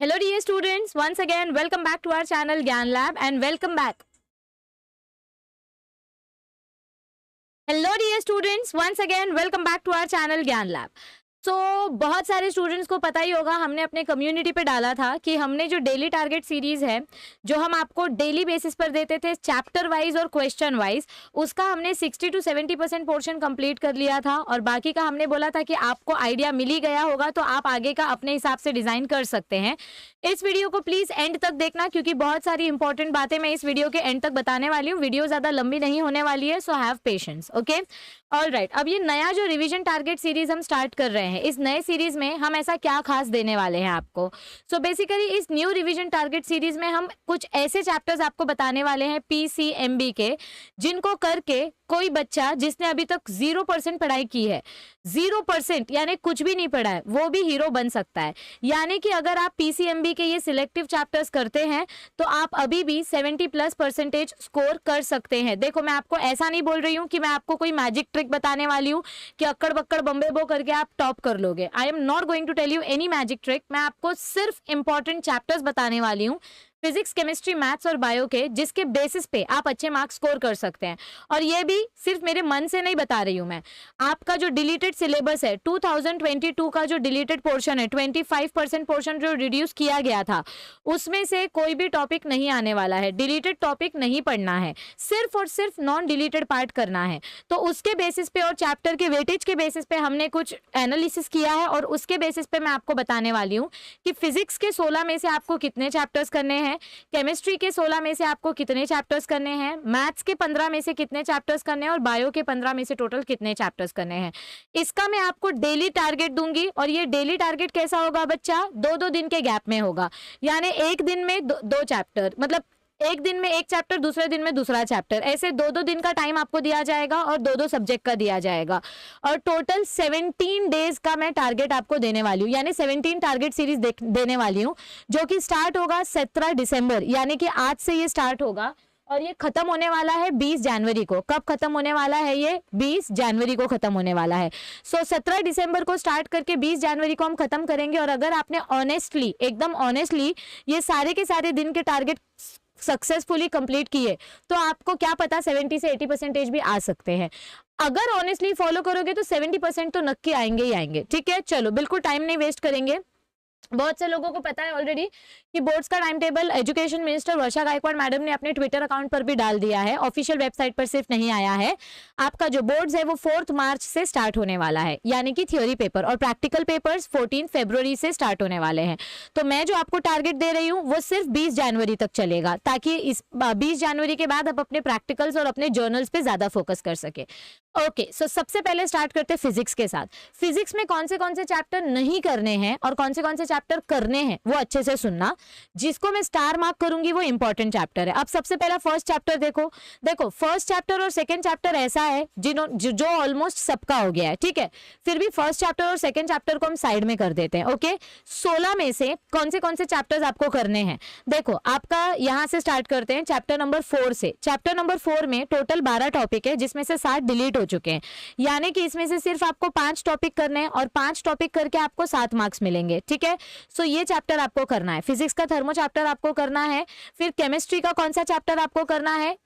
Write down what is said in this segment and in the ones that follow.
Hello dear students, once again welcome back to our channel Gyan Lab and welcome back. Hello dear students, once again welcome back to our channel Gyan Lab. बहुत सारे students को पता ही होगा, हमने अपने community पे डाला था कि हमने जो डेली टारगेट सीरीज है जो हम आपको डेली बेसिस पर देते थे चैप्टर वाइज और क्वेश्चन वाइज, उसका हमने 60 to 70% पोर्शन कंप्लीट कर लिया था और बाकी का हमने बोला था कि आपको आइडिया मिल ही गया होगा तो आप आगे का अपने हिसाब से डिजाइन कर सकते हैं। इस वीडियो को प्लीज एंड तक देखना क्योंकि बहुत सारी इंपॉर्टेंट बातें मैं इस वीडियो के एंड तक बताने वाली हूँ। वीडियो ज्यादा लंबी नहीं होने वाली है, so have patience. Okay, alright. अब ये नया जो रिवीजन टारगेट सीरीज हम स्टार्ट कर रहे हैं, इस नए सीरीज में हम ऐसा क्या खास देने वाले हैं आपको। सो बेसिकली इस न्यू रिवीजन टारगेट सीरीज में हम कुछ ऐसे चैप्टर्स आपको बताने वाले हैं PCMB के, जिनको करके कोई बच्चा जिसने अभी तक 0% पढ़ाई की है, 0% यानी कुछ भी नहीं पढ़ा है, वो भी हीरो बन सकता है। यानी कि अगर आप PCMB के ये सिलेक्टिव चैप्टर्स करते हैं तो आप अभी भी 70+ % स्कोर कर सकते हैं। देखो, मैं आपको ऐसा नहीं बोल रही हूँ कि मैं आपको कोई मैजिक ट्रिक बताने वाली हूँ कि अक्कड़ बक्कड़ बम्बे बो करके आप टॉप कर लोगे। I am not going to tell you any magic trick. मैं आपको सिर्फ इंपॉर्टेंट चैप्टर्स बताने वाली हूँ, फिजिक्स, केमिस्ट्री, मैथ्स और बायो के, जिसके बेसिस पे आप अच्छे मार्क्स स्कोर कर सकते हैं। और ये भी सिर्फ मेरे मन से नहीं बता रही हूँ मैं, आपका जो डिलीटेड सिलेबस है 2022 का जो डिलीटेड पोर्शन है, 25% पोर्शन जो रिड्यूस किया गया था, उसमें से कोई भी टॉपिक नहीं आने वाला है। डिलीटेड टॉपिक नहीं पढ़ना है, सिर्फ और सिर्फ नॉन डिलीटेड पार्ट करना है। तो उसके बेसिस पे और चैप्टर के वेटेज के बेसिस पे हमने कुछ एनालिसिस किया है और उसके बेसिस पे मैं आपको बताने वाली हूँ कि फिजिक्स के 16 में से आपको कितने चैप्टर्स करने हैं, केमिस्ट्री के 16 में से आपको कितने चैप्टर्स करने हैं, मैथ्स के 15 में से कितने चैप्टर्स करने हैं और बायो के 15 में से टोटल कितने चैप्टर्स करने हैं। इसका मैं आपको डेली टारगेट दूंगी और ये डेली टारगेट कैसा होगा बच्चा, 2-2 दिन के गैप में होगा। यानी एक दिन में दो चैप्टर, मतलब एक दिन में एक चैप्टर, दूसरे दिन में दूसरा चैप्टर, ऐसे 2-2 दिन का टाइम आपको दिया जाएगा और 2-2 सब्जेक्ट का दिया जाएगा। और टोटल 17 डेज का मैं टारगेट आपको देने वाली हूँ, यानी 17 टारगेट सीरीज देने वाली हूँ, जो कि स्टार्ट होगा 17 दिसंबर, यानी कि आज से ये स्टार्ट होगा और ये खत्म होने वाला है 20 जनवरी को। कब खत्म होने वाला है ये? 20 जनवरी को खत्म होने वाला है। 17 दिसंबर को स्टार्ट करके 20 जनवरी को हम खत्म करेंगे। और अगर आपने ऑनेस्टली, एकदम ऑनेस्टली ये सारे के सारे दिन के टारगेट सक्सेसफुली कंप्लीट किए तो आपको क्या पता 70 से 80% भी आ सकते हैं। अगर ऑनेस्टली फॉलो करोगे तो 70% तो नक्की आएंगे ही आएंगे। ठीक है, चलो बिल्कुल टाइम नहीं वेस्ट करेंगे। बहुत से लोगों को पता है ऑलरेडी कि बोर्ड्स का टाइम टेबल एजुकेशन मिनिस्टर वर्षा गायकवाड़ मैडम ने अपने ट्विटर अकाउंट पर भी डाल दिया है, ऑफिशियल वेबसाइट पर सिर्फ नहीं आया है। आपका जो बोर्ड्स है वो 4 मार्च से स्टार्ट होने वाला है, यानी कि थियोरी पेपर, और प्रैक्टिकल पेपर्स 14 फरवरी से स्टार्ट होने वाले हैं। तो मैं जो आपको टारगेट दे रही हूँ वो सिर्फ 20 जनवरी तक चलेगा, ताकि इस 20 जनवरी के बाद आप अपने प्रैक्टिकल्स और अपने जर्नल्स पे ज्यादा फोकस कर सके। ओके, सो सबसे पहले स्टार्ट करते हैं फिजिक्स के साथ। फिजिक्स में कौन से चैप्टर नहीं करने हैं और कौन से चैप्टर करने हैं वो अच्छे से सुनना। जिसको मैं स्टार मार्क करूंगी वो इंपॉर्टेंट चैप्टर है। अब सबसे पहला फर्स्ट चैप्टर देखो फर्स्ट चैप्टर और सेकंड चैप्टर ऐसा है जो ऑलमोस्ट सबका हो गया है। ठीक है, फिर भी फर्स्ट चैप्टर और सेकंड चैप्टर को हम साइड में कर देते हैं। ओके, 16 में से कौन से चैप्टर्स आपको करने हैं, देखो आपका यहां से स्टार्ट करते हैं चैप्टर नंबर 4 से। चैप्टर नंबर 4 में टोटल 12 टॉपिक है, जिसमें से 7 डिलीट हो चुके हैं, यानी कि इसमें से सिर्फ आपको 5 टॉपिक करने हैं और 5 टॉपिक करके आपको 7 मार्क्स मिलेंगे। ठीक है, सो ये चैप्टर आपको करना है। फिजिक्स का थर्मो चैप्टर आपको करना है। फिर केमिस्ट्री का कौन सा चैप्टर आपको करना है,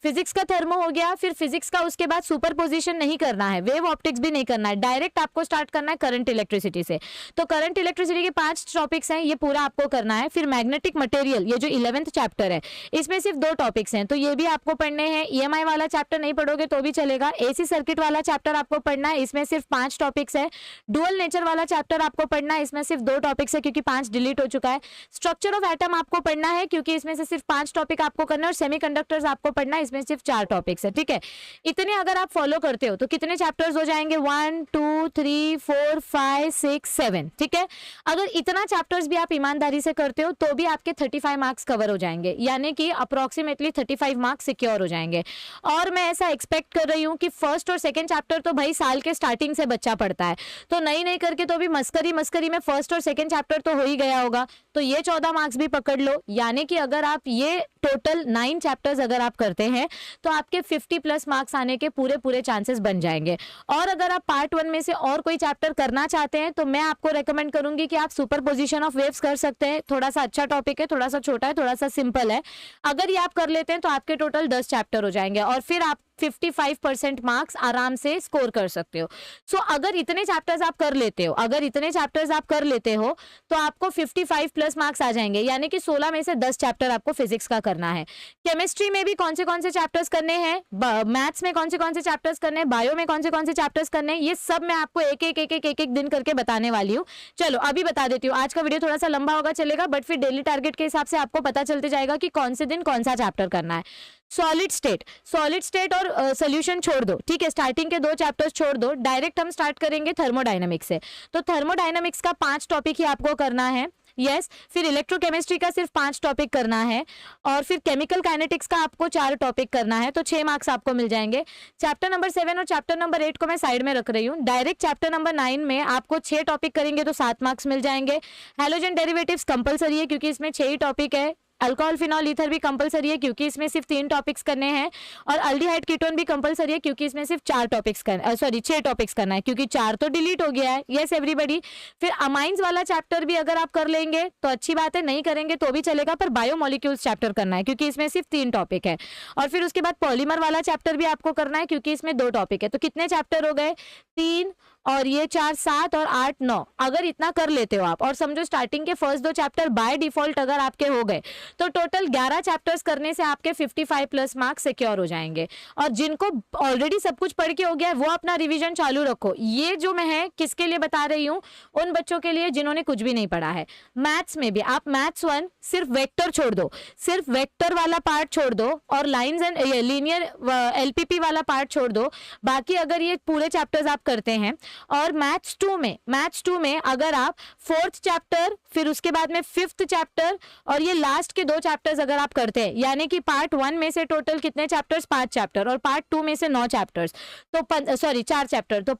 फिजिक्स का थर्मो हो गया। फिर फिजिक्स का उसके बाद सुपरपोजिशन नहीं करना है, वेव ऑप्टिक्स भी नहीं करना है, डायरेक्ट आपको स्टार्ट करना है करंट इलेक्ट्रिसिटी से। तो करंट इलेक्ट्रिसिटी के 5 टॉपिक्स हैं, ये पूरा आपको करना है। फिर मैग्नेटिक मटेरियल, ये जो 11th चैप्टर है, इसमें सिर्फ 2 टॉपिक्स हैं, तो ये भी आपको पढ़ने हैं। EMI वाला चैप्टर नहीं पढ़ोगे तो भी चलेगा। AC सर्किट वाला चैप्टर आपको पढ़ना है, इसमें सिर्फ 5 टॉपिक्स है। डुअल नेचर वाला चैप्टर आपको पढ़ना है, इसमें सिर्फ 2 टॉपिक्स है क्योंकि 5 डिलीट हो चुका है। स्ट्रक्चर ऑफ एटम आपको पढ़ना है क्योंकि इसमें से सिर्फ 5 टॉपिक आपको करना है। और सेमीकंडक्टर्स आपको पढ़ना है, इसमें सिर्फ 4 टॉपिक्स है। ठीक है, इतने अगर आप फॉलो करते हो तो कितने चैप्टर्स हो जाएंगे, 1 2 3 4 5 6 7। ठीक है, अगर इतना चैप्टर्स भी आप ईमानदारी से करते हो तो भी आपके 35 मार्क्स कवर हो जाएंगे, यानी कि अप्रोक्सीमेटली 35 मार्क्स सिक्योर हो जाएंगे। और मैं ऐसा एक्सपेक्ट कर रही हूँ कि फर्स्ट और सेकंड चैप्टर तो भाई साल के स्टार्टिंग से बच्चा पढ़ता है, तो नहीं करके तो भी मस्करी में फर्स्ट और सेकंड चैप्टर तो हो ही गया होगा, तो ये 14 मार्क्स भी पकड़ लो। यानी कि अगर आप ये टोटल 9 चैप्टर्स अगर आप करते हैं तो आपके 50 प्लस मार्क्स आने के पूरे चांसेस बन जाएंगे। और अगर आप पार्ट 1 में से और कोई चैप्टर करना चाहते हैं तो मैं आपको रेकमेंड करूंगी कि आप सुपरपोजिशन ऑफ वेव्स कर सकते हैं। थोड़ा सा अच्छा टॉपिक है, थोड़ा सा छोटा है, थोड़ा सा सिंपल है। अगर ये आप कर लेते हैं तो आपके टोटल 10 चैप्टर हो जाएंगे और फिर आप 55% मार्क्स आराम से स्कोर कर सकते हो। सो अगर इतने चैप्टर्स आप कर लेते हो तो आपको 55 प्लस मार्क्स आ जाएंगे। यानी कि 16 में से 10 चैप्टर आपको फिजिक्स का करना है। केमिस्ट्री में भी कौन से चैप्टर्स करने हैं, मैथ्स में कौन से चैप्टर्स करने हैं, बायो में कौन से चैप्टर्स करने हैं, ये सब मैं आपको एक दिन करके बताने वाली हूँ। चलो अभी बता देती हूँ। आज का वीडियो थोड़ा सा लंबा होगा चलेगा, बट फिर डेली टारगेट के हिसाब से आपको पता चलते जाएगा कि कौन से दिन कौन सा चैप्टर करना है। सॉलिड स्टेट और सॉल्यूशन छोड़ दो, ठीक है, स्टार्टिंग के 2 चैप्टर्स छोड़ दो। डायरेक्ट हम स्टार्ट करेंगे थर्मोडायनामिक्स से। तो थर्मोडायनामिक्स का 5 टॉपिक ही आपको करना है। यस, फिर इलेक्ट्रोकेमिस्ट्री का सिर्फ 5 टॉपिक करना है और फिर केमिकल काइनेटिक्स का आपको 4 टॉपिक करना है, तो 6 मार्क्स आपको मिल जाएंगे। चैप्टर नंबर 7 और चैप्टर नंबर 8 को मैं साइड में रख रही हूँ। डायरेक्ट चैप्टर नंबर 9 में आपको 6 टॉपिक करेंगे तो 7 मार्क्स मिल जाएंगे। हैलोजन डेरिवेटिव्स कंपलसरी है क्योंकि इसमें 6 ही टॉपिक है। अल्कोहल फिनॉल ईथर भी कंपलसरी है क्योंकि इसमें सिर्फ 3 टॉपिक्स करने हैं। और अल्डिहाइड कीटोन भी कंपलसरी है क्योंकि इसमें सिर्फ 6 टॉपिक्स करना है क्योंकि 4 तो डिलीट हो गया है। Yes everybody. फिर अमाइंस वाला चैप्टर भी अगर आप कर लेंगे तो अच्छी बात है, नहीं करेंगे तो भी चलेगा, पर बायोमोलिक्यूल्स चैप्टर करना है क्योंकि इसमें सिर्फ 3 टॉपिक है। और फिर उसके बाद पॉलीमर वाला चैप्टर भी आपको करना है क्योंकि इसमें 2 टॉपिक है। तो कितने चैप्टर हो गए, 3 और ये 4 7 और 8 9। अगर इतना कर लेते हो आप और समझो स्टार्टिंग के फर्स्ट 2 चैप्टर बाय डिफॉल्ट अगर आपके हो गए तो टोटल 11 चैप्टर्स करने से आपके 55 प्लस मार्क्स सिक्योर हो जाएंगे। और जिनको ऑलरेडी सब कुछ पढ़ के हो गया है वो अपना रिवीजन चालू रखो। ये जो मैं है किसके लिए बता रही हूँ, उन बच्चों के लिए जिन्होंने कुछ भी नहीं पढ़ा है। मैथ्स में भी आप मैथ्स 1 सिर्फ वेक्टर छोड़ दो, सिर्फ वेक्टर वाला पार्ट छोड़ दो और लाइंस एंड लीनियर एलपीपी वाला पार्ट छोड़ दो। बाकी अगर ये पूरे चैप्टर्स आप करते हैं और मैथ्स 2 में अगर आप 4th चैप्टर, फिर उसके बाद में 5th चैप्टर और ये लास्ट के 2 चैप्टर्स अगर आप करते हैं, यानी कि पार्ट 1 में से टोटल कितने चैप्टर्स, 5 चैप्टर और पार्ट 2 में से 9 चैप्टर्स, तो 4 चैप्टर, तो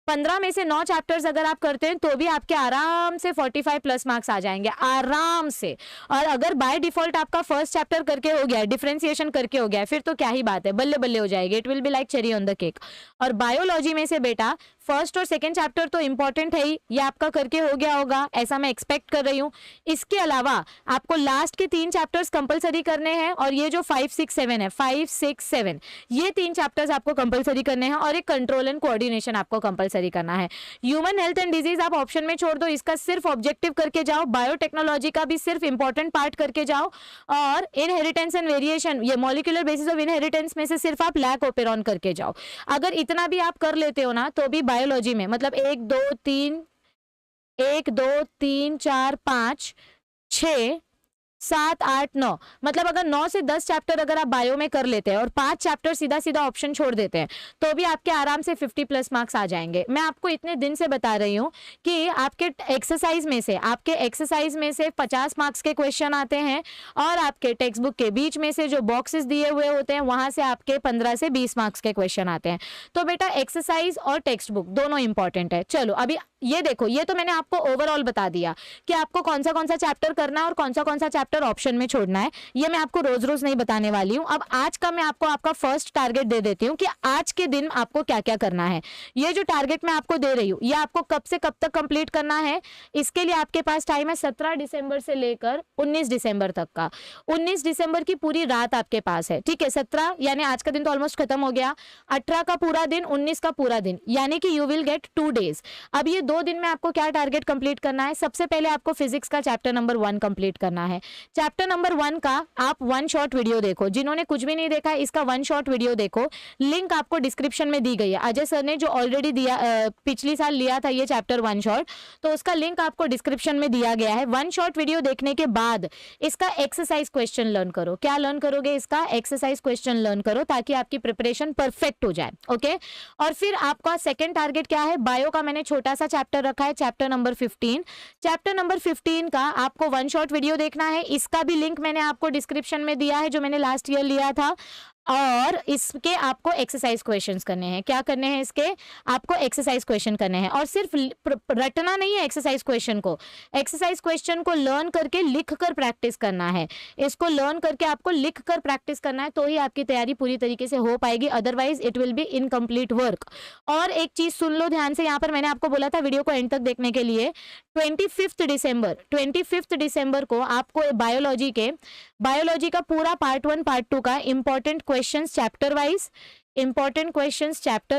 15 में से 9 चैप्टर्स अगर आप करते हैं तो भी आपके आराम से 45 प्लस मार्क्स आ जाएंगे, आराम से। और अगर बाय डिफॉल्ट आपका फर्स्ट चैप्टर करके हो गया है, डिफरेंशिएशन करके हो गया है, फिर तो क्या ही बात है, बल्ले बल्ले हो जाएगी। It will be like cherry on the cake. और बायोलॉजी में से बेटा फर्स्ट और सेकंड चैप्टर तो इंपॉर्टेंट है ही, ये आपका करके हो गया होगा, ऐसा मैं एक्सपेक्ट कर रही हूँ। इसके अलावा आपको लास्ट के 3 चैप्टर्स कंपलसरी करने हैं और ये जो 5 6 7 है, 5 6 7 ये 3 चैप्टर्स आपको कंपलसरी करने हैं और एक कंट्रोल एंड कोऑर्डिनेशन आपको कंपलसरी करना है। ह्यूमन हेल्थ एंड डिजीज आप ऑप्शन में छोड़ दो, इसका सिर्फ ऑब्जेक्टिव करके जाओ। बायोटेक्नोलॉजी का भी सिर्फ इंपॉर्टेंट पार्ट करके जाओ और इनहेरिटेंस एंड वेरिएशन, ये मॉलिक्यूलर बेसिस ऑफ इनहेरिटेंस में से सिर्फ आप लैक ओपेरॉन करके जाओ। अगर इतना भी आप कर लेते हो ना तो भी बायोलॉजी में मतलब 1 2 3 4 5 6 7 8 9, मतलब अगर 9 से 10 चैप्टर अगर आप बायो में कर लेते हैं और 5 चैप्टर सीधा सीधा ऑप्शन छोड़ देते हैं तो भी आपके आराम से 50 प्लस मार्क्स आ जाएंगे। मैं आपको इतने दिन से बता रही हूँ कि आपके एक्सरसाइज में से 50 मार्क्स के क्वेश्चन आते हैं और आपके टेक्स्ट बुक के बीच में से जो बॉक्सेस दिए हुए होते हैं वहां से आपके 15 से 20 मार्क्स के क्वेश्चन आते हैं। तो बेटा एक्सरसाइज और टेक्स्ट बुक दोनों इंपॉर्टेंट है। चलो अभी ये देखो, ये तो मैंने आपको ओवरऑल बता दिया कि आपको कौन सा चैप्टर करना है और कौन सा चैप्टर ऑप्शन में छोड़ना है। ये मैं आपको रोज रोज नहीं बताने वाली हूं। अब आज का मैं आपको आपका फर्स्ट टारगेट दे देती हूं कि आज के दिन आपको क्या क्या करना है। ये जो टारगेट मैं आपको दे रही हूं ये आपको कब से कब तक कंप्लीट करना है, इसके लिए आपके पास टाइम है 17 दिसंबर से लेकर 19 दिसंबर तक का। 19 दिसंबर की पूरी रात आपके पास है, ठीक है। 17 यानी आज का दिन तो ऑलमोस्ट खत्म हो गया, 18 का पूरा दिन, 19 का पूरा दिन, यानी कि यू विल गेट 2 डेज। अब ये 2 दिन में आपको क्या टारगेट कंप्लीट करना है, सबसे पहले आपको फिजिक्स का चैप्टर नंबर 1 कंप्लीट करना है। चैप्टर नंबर 1 का आप 1 शॉर्ट वीडियो देखो, जिन्होंने कुछ भी नहीं देखा है इसका 1 शॉर्ट वीडियो देखो, लिंक आपको डिस्क्रिप्शन में दी गई है। अजय सर ने जो ऑलरेडी दिया पिछली साल लिया था ये चैप्टर 1 शॉर्ट, तो उसका लिंक आपको डिस्क्रिप्शन में दिया गया है। 1 शॉर्ट वीडियो देखने के बाद इसका एक्सरसाइज क्वेश्चन लर्न करो। क्या लर्न करोगे, इसका एक्सरसाइज क्वेश्चन लर्न करो ताकि आपकी प्रिपरेशन परफेक्ट हो जाए, ओके। और फिर आपका सेकंड टारगेट क्या है, बायो का मैंने छोटा सा चैप्टर रखा है, चैप्टर नंबर 15। चैप्टर नंबर 15 का आपको 1 शॉर्ट वीडियो देखना है, इसका भी लिंक मैंने आपको डिस्क्रिप्शन में दिया है जो मैंने लास्ट ईयर लिया था। और इसके आपको एक्सरसाइज क्वेश्चंस करने हैं। क्या करने हैं इसके? आपको एक्सरसाइज क्वेश्चन करने हैं और सिर्फ रटना नहीं है एक्सरसाइज क्वेश्चन को। एक्सरसाइज क्वेश्चन को लर्न करके लिख कर प्रैक्टिस करना है। इसको लर्न करके आपको लिख कर प्रैक्टिस करना है, तो ही आपकी तैयारी पूरी तरीके से हो पाएगी, otherwise it will be incomplete work. और एक चीज सुन लो ध्यान से, यहाँ पर मैंने आपको बोला था वीडियो को एंड तक देखने के लिए। 25 दिसंबर को आपको बायोलॉजी का पूरा पार्ट 1 पार्ट 2 का important questions chapter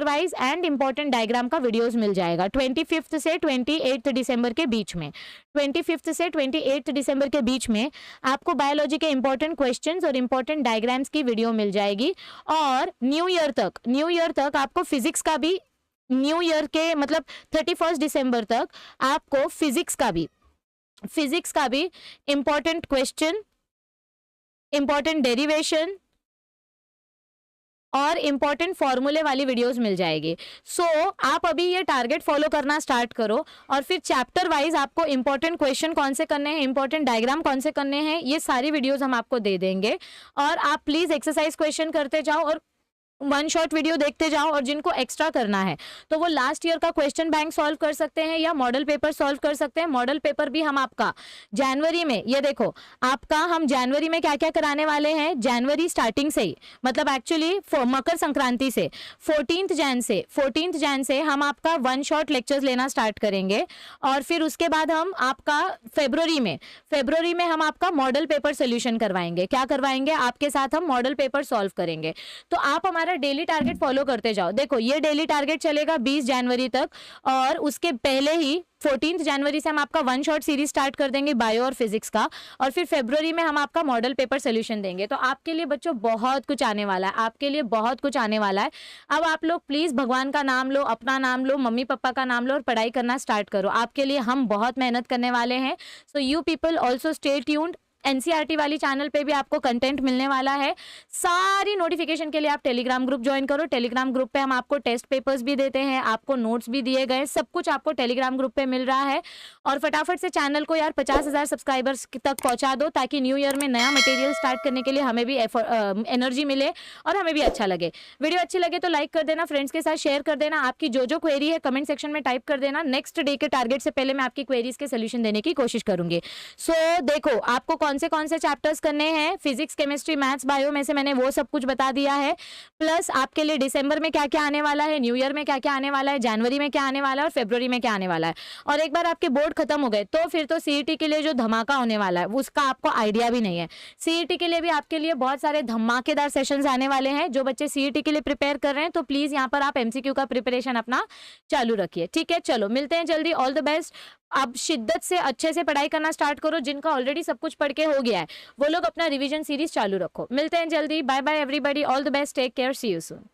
wise and important diagram का वीडियोस मिल जाएगा 25 से 28 दिसंबर के बीच में। 25 से 28 दिसंबर के बीच में आपको बायोलॉजी के इंपॉर्टेंट क्वेश्चंस और इंपॉर्टेंट डायग्राम्स की वीडियो मिल जाएगी। और न्यू ईयर तक आपको फिजिक्स का भी, न्यू ईयर के मतलब 31 दिसंबर तक आपको फिजिक्स का भी इंपॉर्टेंट क्वेश्चन, इंपॉर्टेंट डेरिवेशन और इंपॉर्टेंट फॉर्मूले वाली वीडियोस मिल जाएगी। सो आप अभी ये टारगेट फॉलो करना स्टार्ट करो और फिर चैप्टर वाइज आपको इंपॉर्टेंट क्वेश्चन कौन से करने हैं, इंपॉर्टेंट डायग्राम कौन से करने हैं, ये सारी वीडियोस हम आपको दे देंगे। और आप प्लीज एक्सरसाइज क्वेश्चन करते जाओ और 1 शॉट वीडियो देखते जाओ। और जिनको एक्स्ट्रा करना है तो वो लास्ट ईयर का क्वेश्चन बैंक सॉल्व कर सकते हैं या मॉडल पेपर सॉल्व कर सकते हैं। मॉडल पेपर भी हम आपका जनवरी में, ये देखो आपका हम जनवरी में क्या क्या कराने वाले हैं, जनवरी स्टार्टिंग से ही, मतलब एक्चुअली मकर संक्रांति से 14 जैन से हम आपका 1 शॉट लेक्चर्स लेना स्टार्ट करेंगे। और फिर उसके बाद हम आपका फरवरी में हम आपका मॉडल पेपर सोल्यूशन करवाएंगे। क्या करवाएंगे? आपके साथ हम मॉडल पेपर सॉल्व करेंगे। तो आप हमारा डेली टारगेट फॉलो करते जाओ। देखो ये डेली टारगेट चलेगा 20 जनवरी तक और उसके पहले ही 14 जनवरी से हम आपका 1 शॉट सीरीज स्टार्ट कर देंगे बायो और फिजिक्स का, और फिर फरवरी में हम आपका मॉडल पेपर सोल्यूशन देंगे। तो आपके लिए बच्चों बहुत कुछ आने वाला है, अब आप लोग प्लीज भगवान का नाम लो, अपना नाम लो, मम्मी पापा का नाम लो और पढ़ाई करना स्टार्ट करो। आपके लिए हम बहुत मेहनत करने वाले हैं। So you people also stay tuned. NCERT वाली चैनल पे भी आपको कंटेंट मिलने वाला है। सारी नोटिफिकेशन के लिए आप टेलीग्राम ग्रुप ज्वाइन करो। टेलीग्राम ग्रुप पे हम आपको टेस्ट पेपर्स भी देते हैं, आपको नोट्स भी दिए गए, सब कुछ आपको टेलीग्राम ग्रुप पे मिल रहा है। और फटाफट से चैनल को यार 50,000 सब्सक्राइबर्स तक पहुंचा दो, ताकि न्यू ईयर में नया मटेरियल स्टार्ट करने के लिए हमें भी एनर्जी मिले और हमें भी अच्छा लगे। वीडियो अच्छी लगे तो लाइक कर देना, फ्रेंड्स के साथ शेयर कर देना। आपकी जो क्वेरी है कमेंट सेक्शन में टाइप कर देना। नेक्स्ट डे के टारगेट से पहले मैं आपकी क्वेरीज के सोल्यूशन देने की कोशिश करूंगी। सो देखो आपको कौन से चैप्टर्स करने हैं, फिजिक्स, केमिस्ट्री, मैथ्स, बायो में से मैंने वो सब कुछ बता दिया है। प्लस आपके लिए दिसंबर में क्या क्या आने वाला है, न्यू ईयर में क्या क्या आने वाला है, जनवरी में क्या आने वाला है और फरवरी में क्या आने वाला है। और एक बार आपके बोर्ड खत्म हो गए तो फिर तो सीईटी के लिए जो धमाका होने वाला है उसका आपको आइडिया भी नहीं है। सीईटी के लिए भी आपके लिए बहुत सारे धमाकेदार सेशंस आने वाले हैं। जो बच्चे सीईटी के लिए प्रिपेयर कर रहे हैं तो प्लीज यहाँ पर आप एमसीक्यू का प्रिपरेशन अपना चालू रखिए। ठीक है, चलो मिलते हैं जल्दी। All the best. अब शिद्दत से अच्छे से पढ़ाई करना स्टार्ट करो। जिनका ऑलरेडी सब कुछ पढ़ के हो गया है वो लोग अपना रिवीजन सीरीज चालू रखो। मिलते हैं जल्दी। Bye bye everybody, all the best, take care, see you soon.